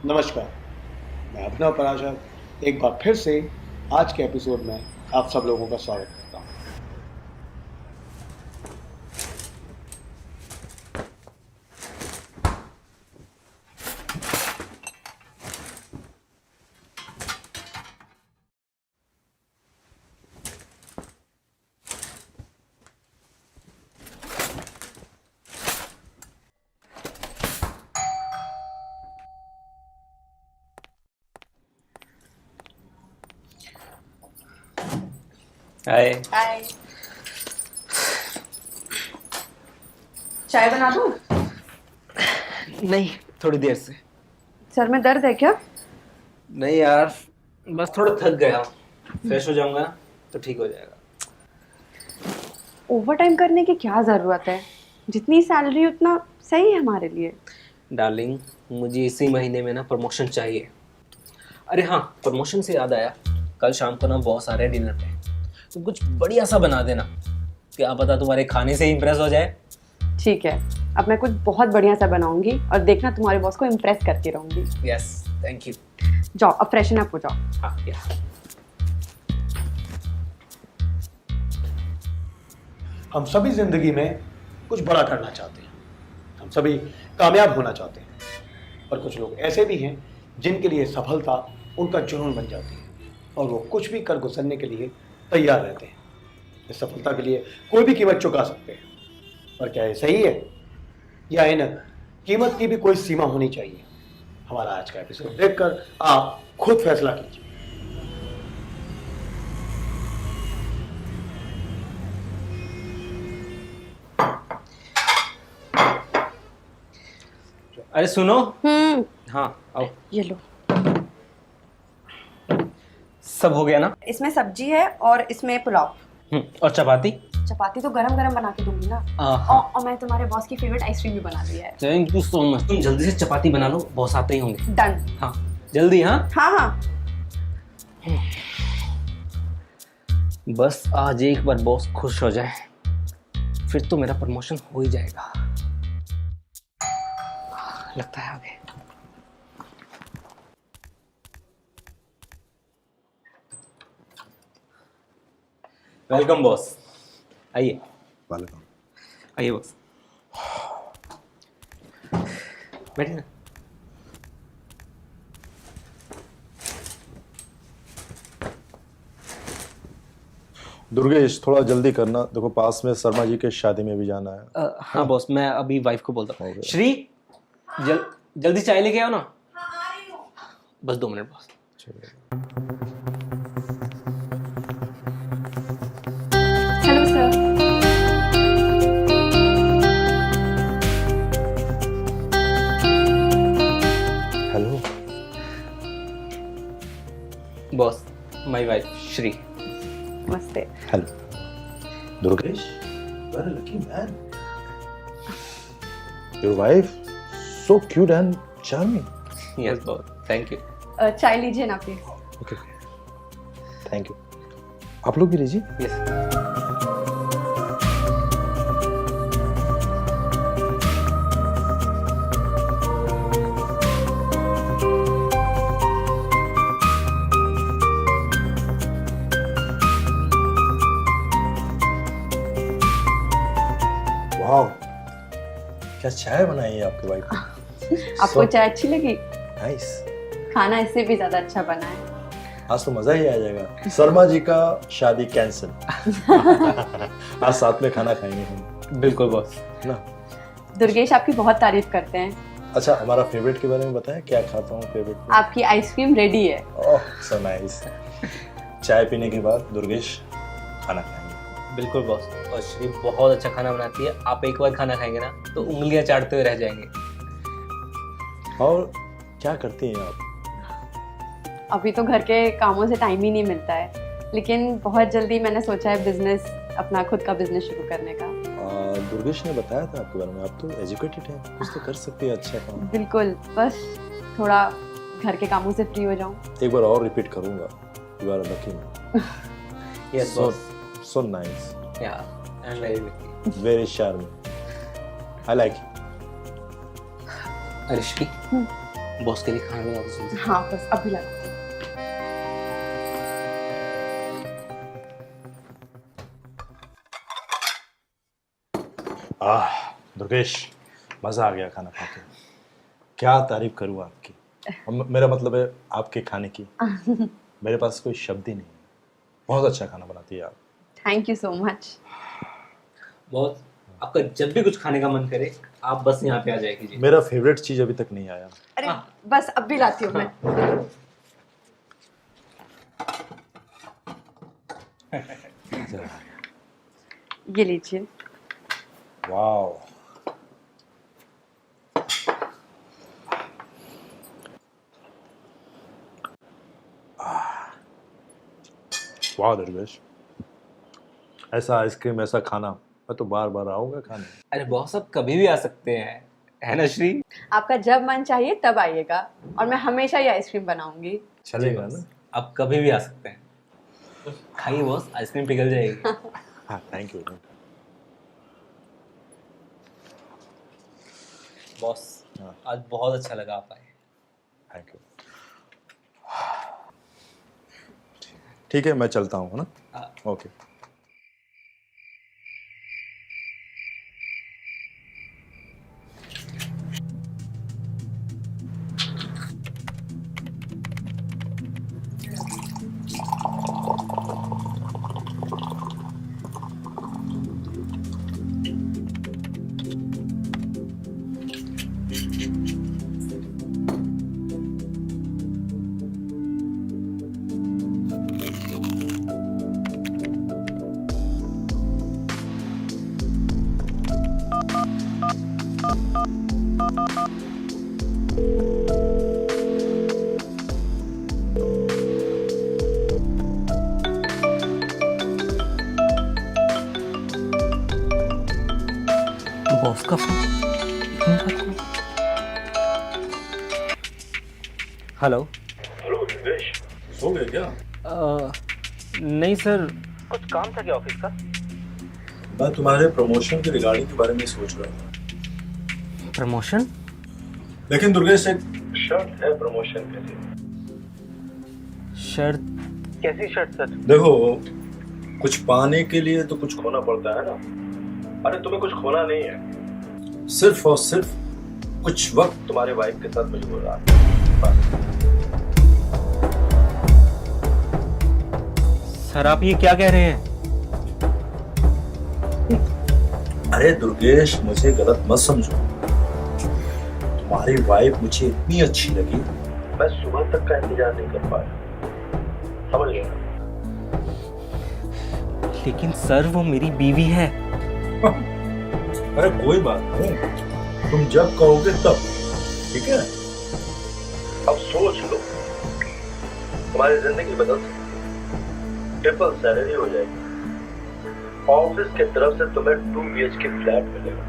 नमस्कार, मैं अभिनव पराशर एक बार फिर से आज के एपिसोड में आप सब लोगों का स्वागत करता हूँ। हाय। हाय। चाय बना दूं? नहीं, थोड़ी देर से। सर में दर्द है क्या? नहीं यार, बस थोड़ा थक गया हूँ। फ्रेश हो जाऊंगा ना तो ठीक हो जाएगा। ओवर टाइम करने की क्या जरूरत है? जितनी सैलरी उतना सही है हमारे लिए। डार्लिंग, मुझे इसी महीने में ना प्रमोशन चाहिए। अरे हाँ, प्रमोशन से याद आया, कल शाम को ना बॉस आ रहे हैं डिनर पे, तो कुछ बढ़िया सा बना देना। क्या पता तुम्हारे खाने से इम्प्रेस हो जाए। ठीक है, अब मैं कुछ बहुत बढ़िया सा बनाऊंगी और देखना तुम्हारे बॉस को इम्प्रेस करती रहूंगी। Yes, thank you. जाओ अब फ्रेशन अप हो जाओ। हाँ यार। हम सभी जिंदगी में कुछ बड़ा करना चाहते हैं, हम सभी कामयाब होना चाहते हैं, पर कुछ लोग ऐसे भी हैं जिनके लिए सफलता उनका जुनून बन जाती है और वो कुछ भी कर गुजरने के लिए तैयार रहते हैं। इस सफलता के लिए कोई भी कीमत चुका सकते हैं, पर क्या ये सही है या इन कीमत की भी कोई सीमा होनी चाहिए? हमारा आज का एपिसोड देखकर आप खुद फैसला कीजिए। अरे सुनो। हाँ आओ। ये लो। सब हो गया ना? इसमें सब्जी है और इसमें पुलाव। और चपाती? चपाती तो गरम गरम बना के दूंगी ना। हाँ। और मैं तुम्हारे बॉस की फेवरेट आइसक्रीम भी बना दिया है। Thank you so much. तुम जल्दी से चपाती बना लो, बॉस आते ही होंगे। डन। हाँ जल्दी। हाँ हाँ हाँ। बस आज एक बार बॉस खुश हो जाए, फिर तो मेरा प्रमोशन हो ही जाएगा। लगता है आगे। वेलकम बॉस, आइए। वेलकम। आइए बॉस, बैठिए ना। दुर्गेश, थोड़ा जल्दी करना, देखो पास में शर्मा जी के शादी में भी जाना है। हाँ बॉस, मैं अभी वाइफ को बोलता हूँ। हो गया। श्री, जल्दी चाय लेके आओ ना। बस 2 minute boss. Hello sir. Hello. Boss, my wife Shri. नमस्ते। Hello Durgesh, you are a lucky man. Your wife so cute and charming. Yes boss, thank you. चाय लीजिए ना प्लीज। Okay. Thank you. आप लोग भी लीजिए। यस। वाह, क्या चाय बनाई है आपकी वाइफ ने। आपको चाय अच्छी लगी? नाइस। खाना इससे भी ज्यादा अच्छा बना है। आज तो मजा ही आ जाएगा। शर्मा जी का शादी कैंसिल। आज साथ में खाना खाएंगे हम। बिल्कुल बॉस। ना दुर्गेश आपकी बहुत तारीफ करते हैं। अच्छा, हमारा फेवरेट के बारे में बताएं, क्या खाता हूँ फेवरेट में? आपकी आइसक्रीम रेडी है। ओह सो नाइस। चाय पीने के बाद दुर्गेश खाना खाएंगे। बिल्कुल बॉस। और श्री बहुत अच्छा खाना बनाती है, आप एक बार खाना खाएंगे ना तो उंगलियां चाटते हुए रह जाएंगे। और क्या करती हैं आप? अभी तो घर के कामों से टाइम ही नहीं मिलता है, लेकिन बहुत जल्दी मैंने सोचा है बिजनेस, अपना खुद का बिजनेस शुरू करने का। दुर्गेश ने बताया था आपके बारे में, आप तो एजुकेटेड हैं, कुछ तो कर सकती है अच्छा काम। बिल्कुल, बस थोड़ा घर के कामों से फ्री हो जाऊं। एक बार और रिपीट करूंगा, you are lucky man. Yes boss. So nice, yeah I am very lucky. Very charming, I like. अरे श्री, बॉस के लिए खाना लगा दो जल्दी। हाँ बस अभी लगाती हूँ। दुर्गेश, मजा आ गया खाना खा के। क्या तारीफ करूँ आपकी। मेरा मतलब है आपके खाने की। मेरे पास कोई शब्द ही नहीं है। बहुत अच्छा खाना बनाती है आप। Thank you so much. Boss, आपका जब भी कुछ खाने का मन करे आप बस यहाँ पे आ जाए कीजिए। मेरा फेवरेट चीज अभी तक नहीं आया। अरे हाँ। बस अभी लाती हूँ मैं। ये लीजिए। वाओ, वाह दुर्गेश, ऐसा आइसक्रीम, ऐसा खाना मैं तो बार बार आऊंगा खाने। अरे बॉस, आप कभी भी आ सकते हैं, है ना श्री? आपका जब मन चाहिए तब आइएगा और मैं हमेशा ये आइसक्रीम बनाऊंगी। चलेगा ना? आप कभी भी आ सकते हैं। खाइए बॉस, आइसक्रीम पिघल जाएगी। हाँ, थैंक यू। बॉस, हाँ। आज बहुत अच्छा लगा आप आए। Thank you. ठीक है, मैं चलता हूँ, है ना? हाँ। ओके। बॉस का फोन। हेलो। हेलो दुर्गेश, सो गए क्या? नहीं सर, कुछ काम था क्या ऑफिस का? मैं तुम्हारे प्रमोशन के रिगार्डिंग के बारे में सोच रहा था। प्रमोशन? लेकिन दुर्गेश, एक शर्त है प्रमोशन के लिए। शर्त? कैसी शर्त सर? देखो, कुछ पाने के लिए तो कुछ खोना पड़ता है ना। अरे तुम्हें कुछ खोना नहीं है, सिर्फ और सिर्फ कुछ वक्त तुम्हारे वाइफ के साथ मुझे गुजारना है। सर आप ये क्या कह रहे हैं? अरे दुर्गेश, मुझे गलत मत समझो। तुम्हारी वाइफ मुझे इतनी अच्छी लगी, मैं सुबह तक का इंतजार नहीं कर पाया। समझ गए ना? लेकिन सर वो मेरी बीवी है। अरे कोई बात नहीं, तुम जब कहोगे तब, ठीक है? अब सोच लो, तुम्हारी जिंदगी बदल सकती है। ट्रिपल सैलरी हो जाएगी, ऑफिस की तरफ से तुम्हें 2 BHK फ्लैट मिलेगा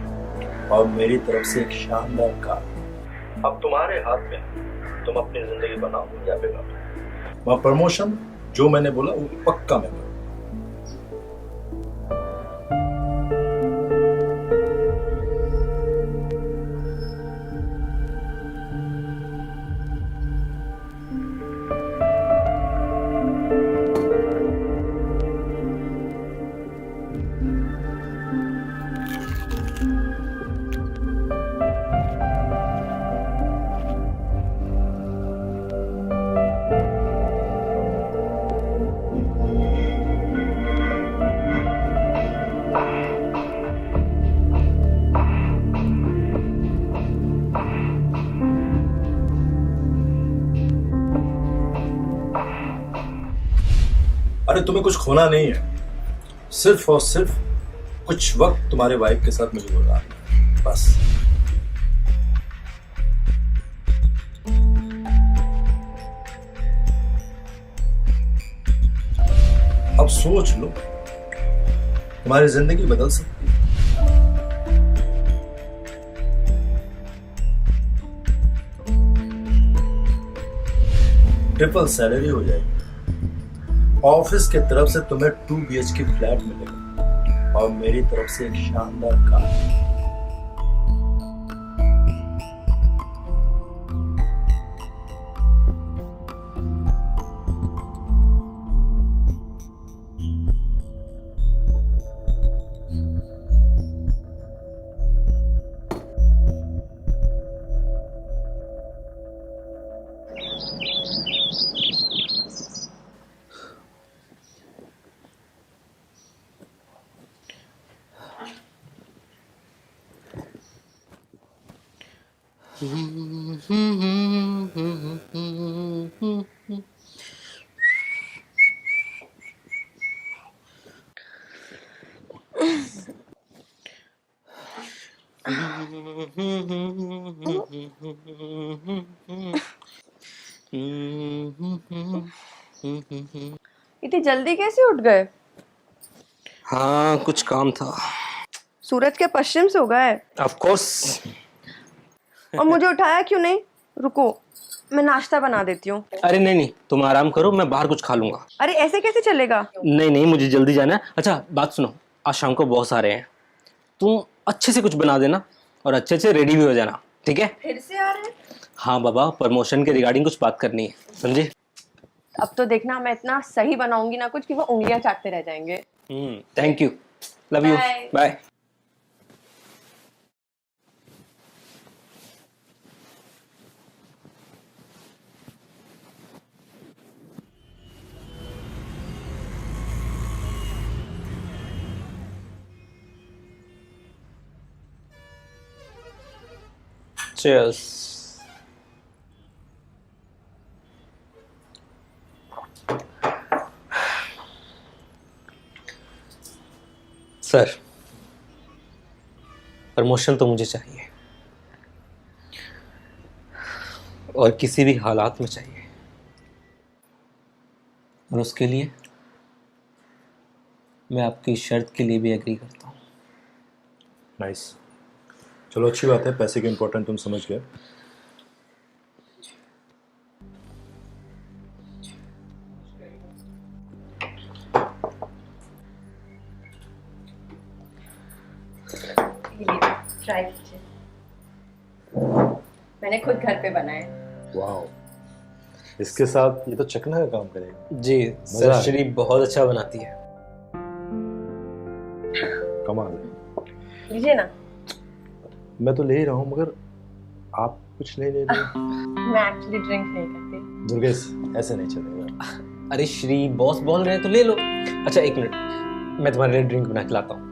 और मेरी तरफ से एक शानदार कार। अब तुम्हारे हाथ में, तुम अपनी जिंदगी बनाओ या बिगाड़ो। वह प्रमोशन जो मैंने बोला वो पक्का मैं करूँ। अरे तुम्हें कुछ खोना नहीं है, सिर्फ और सिर्फ कुछ वक्त तुम्हारे वाइफ के साथ मुझे गुजारना है, बस। अब सोच लो, तुम्हारी जिंदगी बदल सकती है। ट्रिपल सैलरी हो जाएगी, ऑफिस की तरफ से तुम्हें 2 BHK फ्लैट मिलेगा और मेरी तरफ से एक शानदार कार। इतनी जल्दी कैसे उठ गए? हाँ, कुछ काम था। सूरज के पश्चिम से उगा है ऑफ कोर्स। और मुझे उठाया क्यों नहीं? रुको, मैं नाश्ता बना देती हूँ। अरे नहीं नहीं, तुम आराम करो, मैं बाहर कुछ खा लूंगा। अरे ऐसे कैसे चलेगा? नहीं नहीं, मुझे जल्दी जाना है। अच्छा बात सुनो, आज शाम को बॉस आ रहे हैं, तुम अच्छे से कुछ बना देना और अच्छे से रेडी भी हो जाना, ठीक है? फिर से आ रहे हैं? हाँ बाबा, प्रमोशन के रिगार्डिंग कुछ बात करनी है, समझे? अब तो देखना मैं इतना सही बनाऊंगी ना कुछ कि वो उंगलियां चाटते रह जाएंगे। Thank you, love you, Bye. Bye. Cheers. Sir, promotion तो मुझे चाहिए और किसी भी हालात में चाहिए, और उसके लिए मैं आपकी शर्त के लिए भी एग्री करता हूँ। नाइस, चलो अच्छी बात है, पैसे के इम्पोर्टेंट तुम समझ गए। ट्राई कीजिए, मैंने खुद घर पे बनाए। वाह, इसके साथ ये तो चखना का काम करेगा। जी मजा सर, आया। श्री बहुत अच्छा बनाती है। कमाल है। लीजिए ना। मैं तो ले ही रहा हूँ, मगर आप कुछ नहीं ले रहे। मैं एक्चुअली ड्रिंक नहीं करती। दुर्गेश, ऐसे नहीं चलेगा। अरे श्री, बॉस बोल रहे हैं तो ले लो। अच्छा एक मिनट, मैं तुम्हारे लिए ड्रिंक बना के लाता हूँ।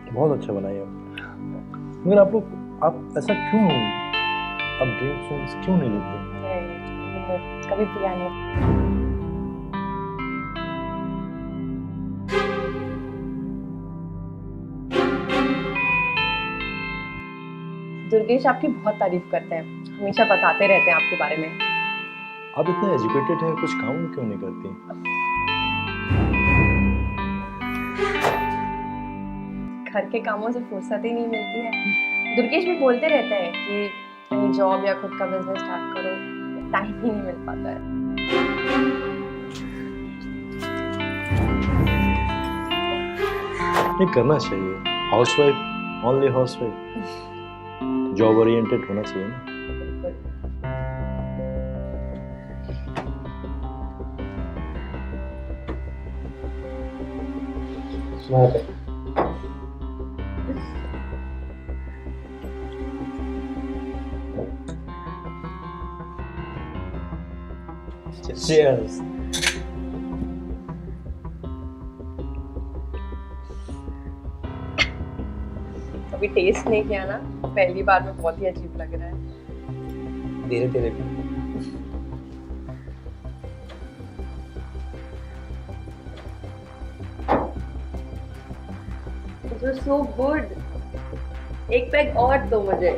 बहुत अच्छा बनाया, मगर आप ऐसा क्यों, आप ड्रिंक्स क्यों नहीं लेते? कभी पिया नहीं। दुर्गेश आपकी बहुत तारीफ करते हैं, हमेशा बताते रहते हैं आपके बारे में। आप इतने एजुकेटेड हैं, कुछ काम क्यों नहीं करती? घर के कामों से फुर्सत ही नहीं मिलती है। दुर्गेश भी बोलते रहते हैं कि कहीं जॉब या खुद का बिजनेस स्टार्ट करो, टाइम ही नहीं मिल पाता है। नहीं करना चाहिए, housewife, only housewife, job oriented होना चाहिए ना। Cheers. कभी टेस्ट नहीं किया ना, पहली बार में बहुत ही अजीब लग रहा है। धीरे धीरे। It was so good. एक पैक और दो मुझे।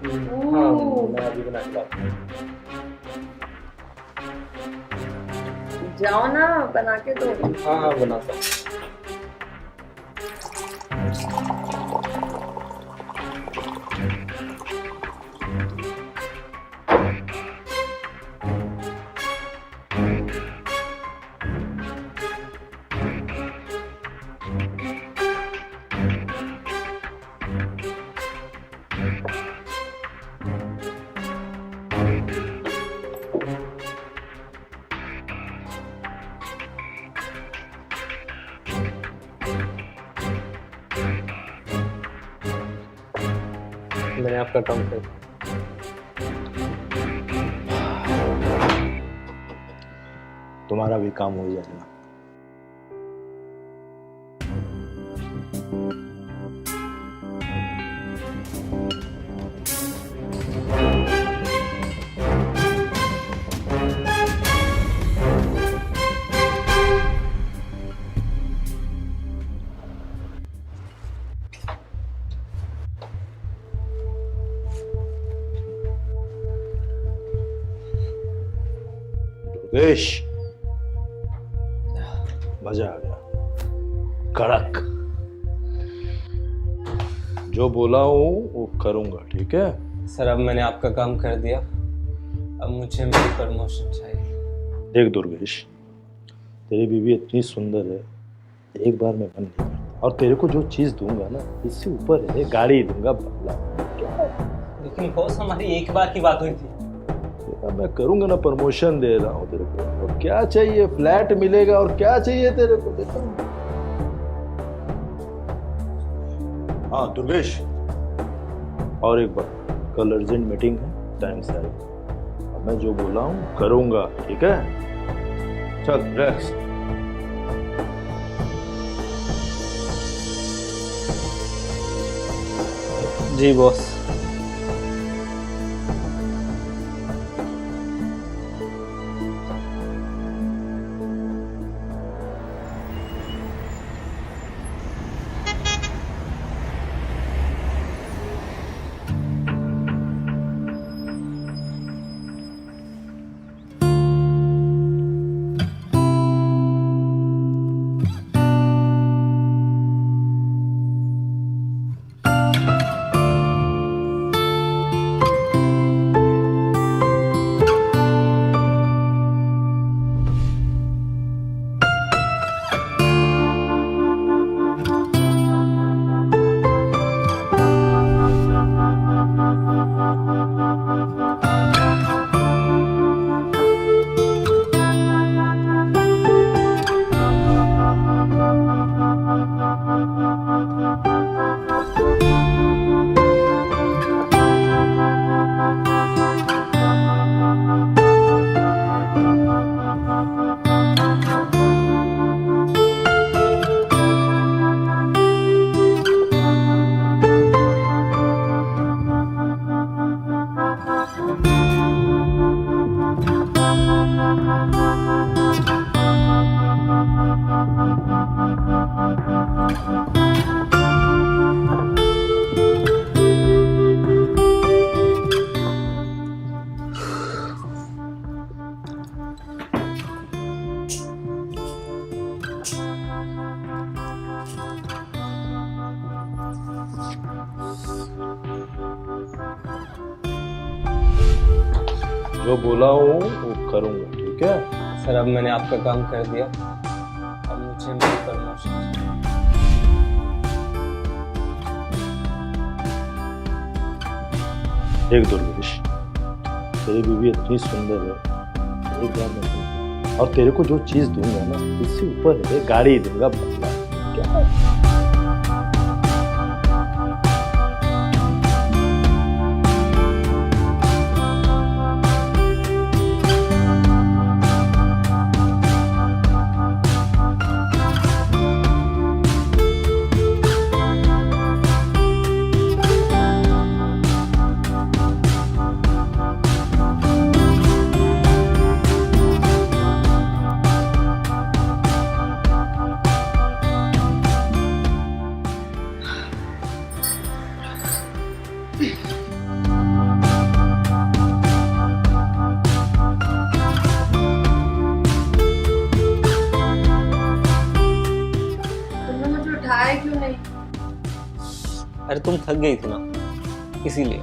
हाँ, मैं अभी बना के लाता हूँ। जाओ ना, बना के दो। हाँ हाँ, बनाता हूँ। मैंने आपका काम कर तुम्हारा भी काम हो जाएगा। दुर्गेश, मजा आ गया। कड़क। जो बोला हूं वो करूंगा, ठीक है? सर अब मैंने आपका काम कर दिया, अब मुझे मेरी प्रमोशन चाहिए। देख दुर्गेश, तेरी बीवी इतनी सुंदर है, एक बार में मन नहीं करता। और तेरे को जो चीज दूंगा ना, इससे ऊपर है, गाड़ी दूंगा, बंगला। लेकिन बॉस हमारी एक बार की बात हुई थी। मैं करूंगा ना, प्रमोशन दे रहा हूँ तेरे को। और क्या चाहिए? फ्लैट मिलेगा। और क्या चाहिए तेरे को? देखो। हाँ दुर्गेश, और एक बार, कल अर्जेंट मीटिंग है, टाइम से आएगा। अब मैं जो बोला हूँ करूंगा, ठीक है? चल रिलैक्स। जी बॉस। जो बोला हूँ वो करूंगा, ठीक है? सर अब मैंने आपका काम कर दिया, अब मुझे मेरी प्रमोशन चाहिए। देख दुर्गेश, तेरी बीवी इतनी सुंदर है, एक बार में। और तेरे को जो चीज दूंगा ना, इससे ऊपर है, गाड़ी दूंगा, बंगला। क्या? तुमने मुझे उठाया क्यों नहीं? अरे तुम थक गई थी ना, इसीलिए।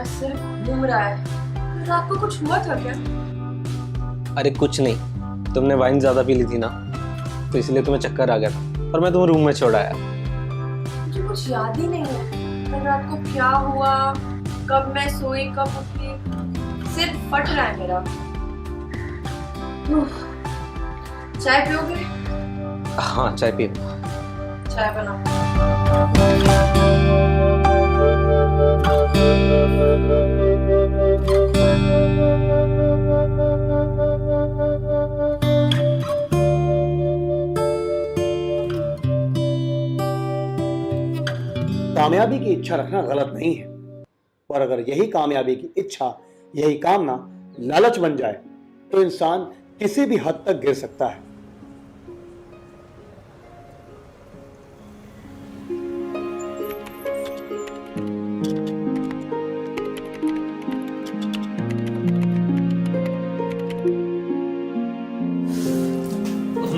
सिर घूम रहा है। रात को कुछ हुआ था क्या? अरे कुछ नहीं, तुमने वाइन ज्यादा पी ली थी ना, तो इसलिए तुम्हें चक्कर आ गया था और मैं तुम्हें रूम में छोड़ आया। मुझे कुछ याद ही नहीं है कल रात को क्या हुआ, कब मैं सोई, कब उठी। सिर फट रहा है मेरा। उफ, चाय पियोगे? हाँ चाय पियो। चाय बनाओ। कामयाबी की इच्छा रखना गलत नहीं है, और अगर यही कामयाबी की इच्छा, यही कामना लालच बन जाए तो इंसान किसी भी हद तक गिर सकता है।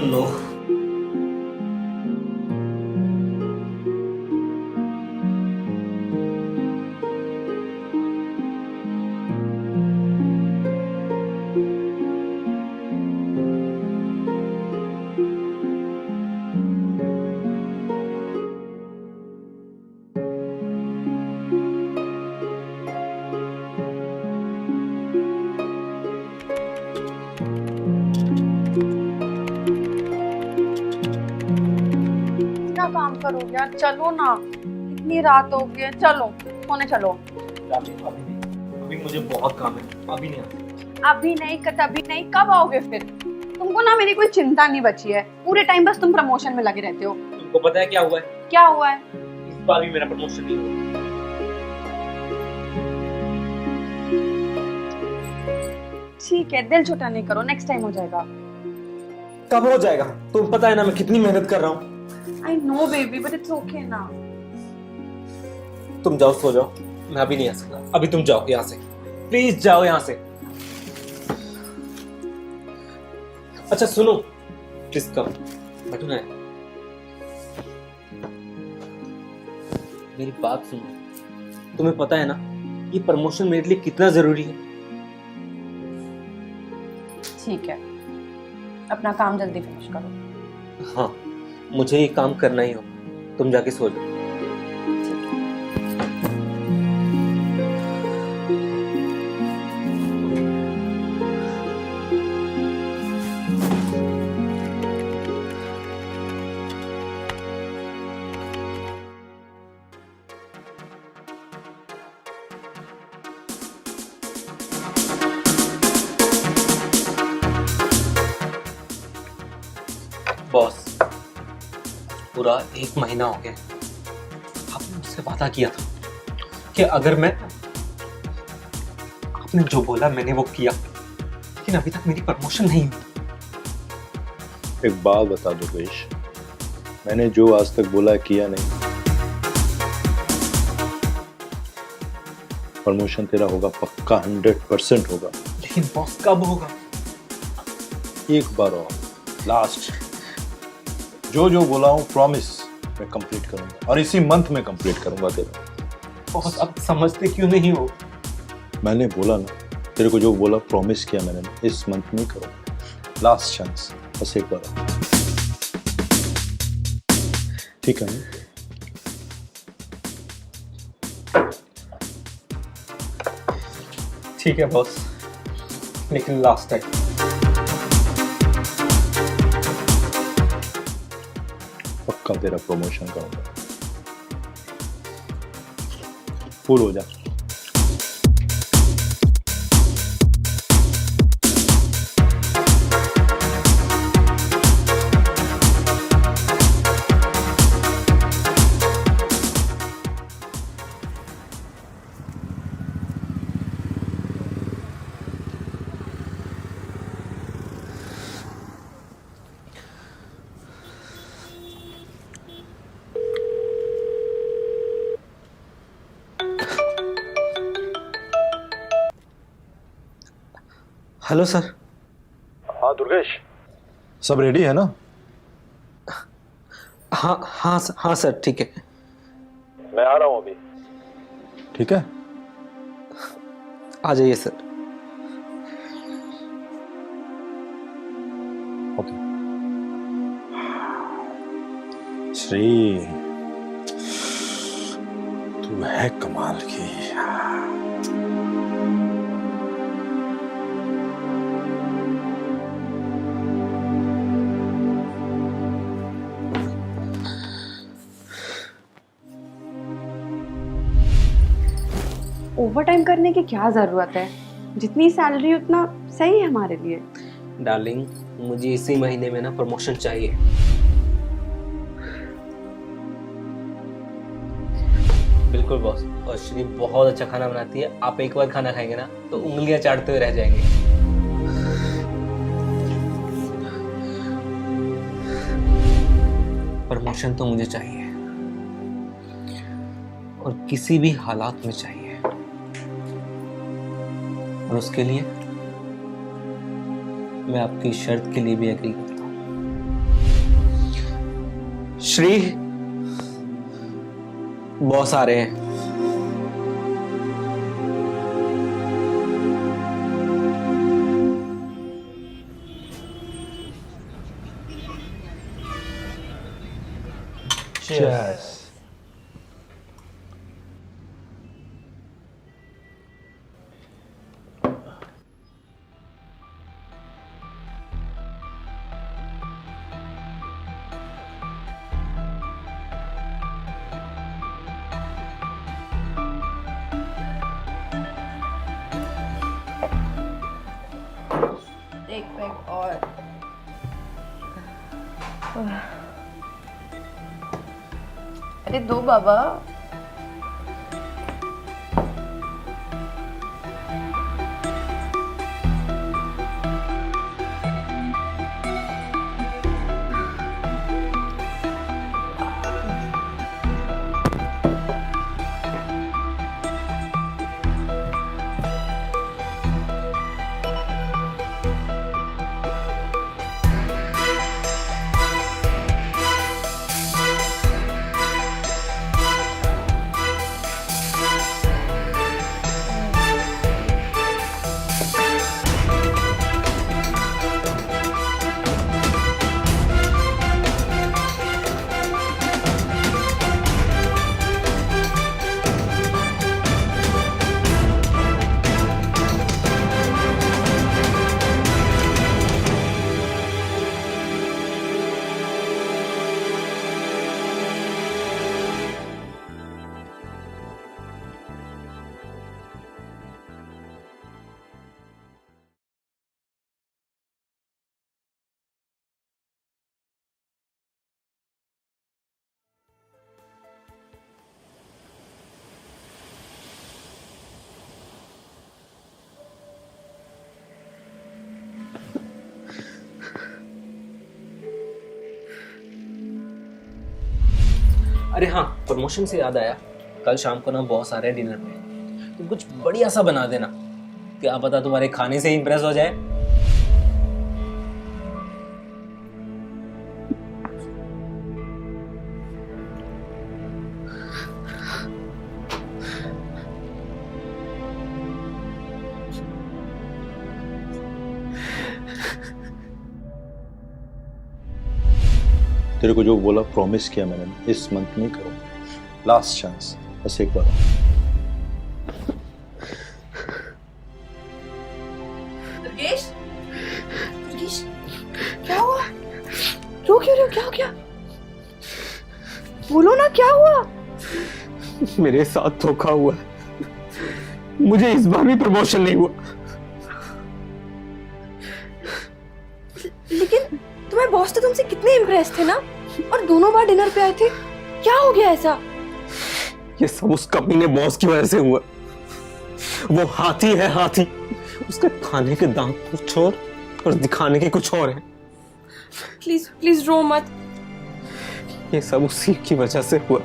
नो, क्या काम करोगे यार, चलो ना, इतनी रात हो गई है, चलो सोने चलो। अभी मुझे बहुत काम है, अभी नहीं आता। अभी नहीं, कभी नहीं, कब आओगे फिर? तुमको ना मेरी कोई चिंता नहीं बची है, पूरे टाइम बस तुम प्रमोशन में लगे रहते हो। तुमको पता है क्या हुआ है? क्या हुआ है? इस बार भी मेरा प्रमोशन नहीं हुआ। ठीक है, दिल छोटा नहीं करो, नेक्स्ट टाइम हो जाएगा। कब हो जाएगा? तुम पता है ना मैं कितनी मेहनत कर रहा हूँ। I know baby, but it's okay ना। तुम जाओ, सो जाओ, मैं अभी नहीं आ सकता। अभी तुम जाओ यहाँ से, प्लीज जाओ यहाँ से। अच्छा सुनो, प्लीज कम, बैठो ना। मेरी बात सुनो, तुम्हें पता है ना ये प्रमोशन मेरे लिए कितना जरूरी है। ठीक है, अपना काम जल्दी फिनिश करो। हाँ, मुझे ये काम करना ही होगा। तुम जाके सो जाओ। बॉस, पूरा 1 महीना हो गया, आपने मुझसे वादा किया था कि अगर मैं, आपने जो बोला मैंने वो किया, लेकिन अभी तक मेरी प्रमोशन नहीं हुई। एक बात बता दो दुर्गेश, मैंने जो आज तक बोला किया नहीं। प्रमोशन तेरा होगा पक्का, 100% होगा। लेकिन बॉस कब होगा? एक बार और, लास्ट, जो जो बोला हूँ प्रॉमिस मैं कंप्लीट करूंगा, और इसी मंथ में कंप्लीट करूंगा तेरा। बॉस अब समझते क्यों नहीं हो? मैंने बोला ना, तेरे को जो बोला प्रॉमिस किया मैंने, इस मंथ में करूंगा। लास्ट चांस, बस एक बार। ठीक है ना? ठीक है बॉस, लेकिन लास्ट टाइम। पक्का तेरा प्रमोशन करूंगा, फुल हो जा। Hello sir. हाँ दुर्गेश, सब रेडी है ना? हाँ सर, ठीक है। मैं आ रहा हूँ अभी। ठीक है, आ जाइए सर। ओके। श्री, तू है कमाल की। ओवर टाइम करने की क्या जरूरत है? जितनी सैलरी उतना सही है हमारे लिए। डार्लिंग, मुझे इसी महीने में ना प्रमोशन चाहिए। बिल्कुल बॉस। और श्री बहुत अच्छा खाना बनाती है, आप एक बार खाना खाएंगे ना तो उंगलियां चाटते हुए रह जाएंगे। प्रमोशन तो मुझे चाहिए और किसी भी हालात में चाहिए, और उसके लिए मैं आपकी शर्त के लिए भी एग्री करता हूं। श्री, बॉस आ रहे हैं। Cheers. एक पैक और। अरे दो बाबा। अरे हाँ, प्रमोशन से याद आया, कल शाम को ना बॉस आ रहे हैं डिनर पे, तो कुछ बढ़िया सा बना देना, क्या पता तुम्हारे खाने से इंप्रेस हो जाए। तेरे को जो बोला, प्रॉमिस किया मैंने, इस मंथ नहीं करो, लास्ट चांस, बस एक बार। दुर्गेश, दुर्गेश, क्या हुआ? रो क्यों रहे हो? क्या हो गया? बोलो ना, क्या हुआ? मेरे साथ धोखा हुआ, मुझे इस बार भी प्रमोशन नहीं हुआ। लेकिन तुम्हारे बॉस तो तुमसे कितने इम्प्रेस थे ना, और दोनों बार डिनर पे आए थे। क्या हो गया ऐसा? ये सब उस कमीने बॉस की वजह से हुआ। वो हाथी है, हाथी। उसके खाने के दांत कुछ और दिखाने के कुछ और हैं। प्लीज प्लीज रो मत। ये सब उसी की वजह से हुआ।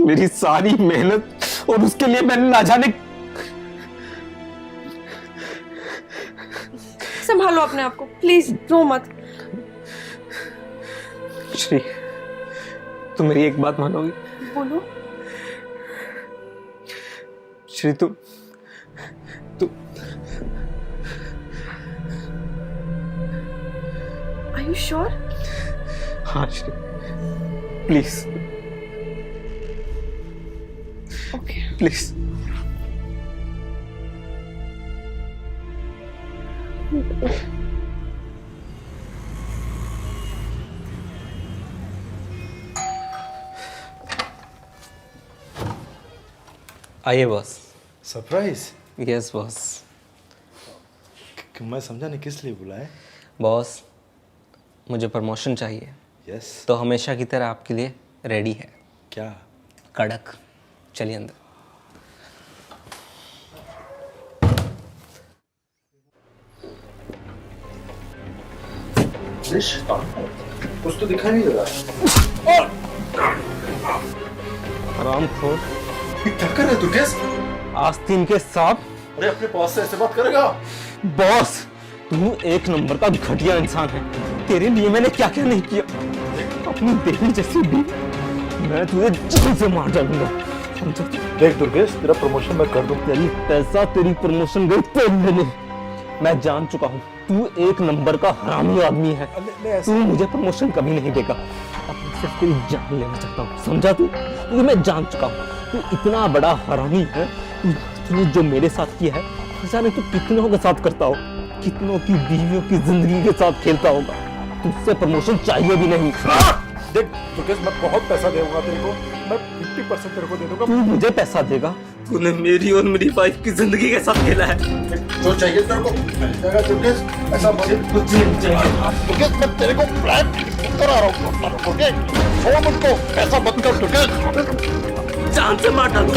मेरी सारी मेहनत, और उसके लिए मैंने ना जाने। संभालो अपने आप को, प्लीज रो मत। श्री, तुम मेरी एक बात मानोगी? बोलो। श्री, तू Are you sure? हाँ श्री, प्लीज Okay. प्लीज। आइए बॉस। सरप्राइज? Yes boss. मैं समझा नहीं किस लिए बुलाए। बॉस, मुझे प्रमोशन चाहिए। यस। तो हमेशा की तरह आपके लिए रेडी है। क्या? कड़क। चलिए अंदर। कुछ तो दिखाई नहीं दे रहा। आराम खोर। क्या कर रहे तू? कैस? आस्तीन के सांप। अरे अपने बॉस से ऐसे बात करेगा? बॉस, तू एक नंबर का घटिया इंसान है। तेरे लिए मैंने क्या क्या नहीं किया। अपनी बेटी जैसी भी मैं तुझे जान से मार डालूंगा। समझा? देख दुर्गेश, तेरा प्रमोशन मैं कर दूं। तेरी पैसा, तेरी प्रमोशन गई तेरे लिए। मैं जान चुका हूँ तू एक नंबर का हरामी आदमी है। तू मुझे प्रमोशन कभी नहीं देगा। अब मैं सिर्फ तेरी जान लेना चाहता हूँ। समझा तू? क्योंकि मैं जान चुका हूँ तू इतना बड़ा हरामी है। तूने जो मेरे साथ किया है, जाने तू कितनों के साथ करता हो, कितनों की बीवियों की जिंदगी के साथ खेलता होगा। तुझसे प्रमोशन चाहिए भी नहीं। देख दुर्गेश, मैं बहुत पैसा दूंगा तेरे को। मैं 50% तेरे को दे दूंगा। तू मुझे पैसा देगा? तूने मेरी और मेरी वाइफ की जिंदगी के साथ खेला है। जो चाहिए तेरे को मिल जाएगा दुर्गेश। ऐसा मुझे कुछ नहीं चाहिए। दुर्गेश, मैं तेरे को प्लान करा रहा हूँ। दुर्गेश, छोड़ मुझको, ऐसा मत कर दुर्गेश। जान से मार डालूं।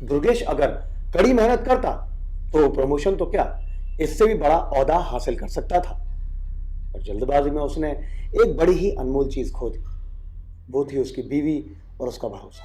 दुर्गेश अगर कड़ी मेहनत करता तो प्रमोशन तो क्या, इससे भी बड़ा ओहदा हासिल कर सकता था। पर जल्दबाजी में उसने एक बड़ी ही अनमोल चीज खो दी। वो थी उसकी बीवी और उसका भरोसा।